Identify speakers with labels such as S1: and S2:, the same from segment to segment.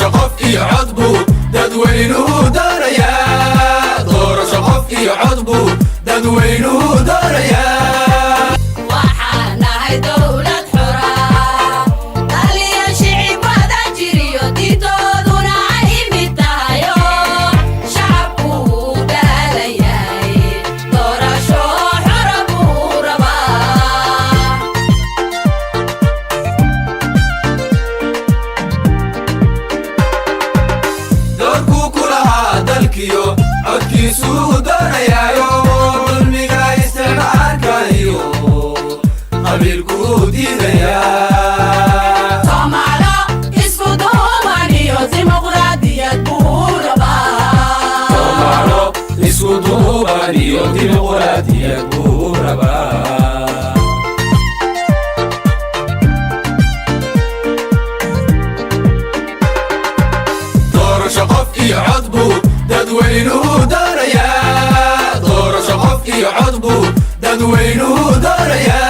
S1: qof iyo cod buu dadweynuhu doonayaa. Doorasho qof iyo cod buu dadweynuhu doonayaa.
S2: waxaan nahay dowlad xora dhaliya shicib wada jiriyo diintooduna ay mid tahayo shacabku wuu daalan yahay doorasho xora buu rabaa.
S1: doorkuu ku lahaa dalkiyo codkiisuu doonayaayo. dulmiga isticmaalka iyo qabiilkuu diidayaa.
S2: Soomaalo isku duuban iyo dimuqraadiyad buu rabaa.
S1: Soomaalo isku duuban iyo dimuqraadiyad buu rabaa. doorasho qof iyo cod buu dadweynuhu doonayaa. doorasho qof iyo cod buu dadweynuhu doonayaa.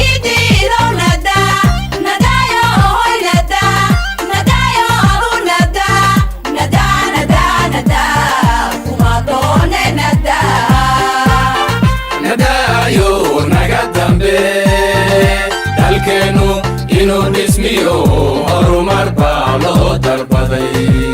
S2: Kidiido nada nadayo hoy nada nadayo aru nada nada nada nada kuma doone nada.
S1: nadaayo naga dambe dalkeennu inuu dhismiyo horumar baa loo dalbaday.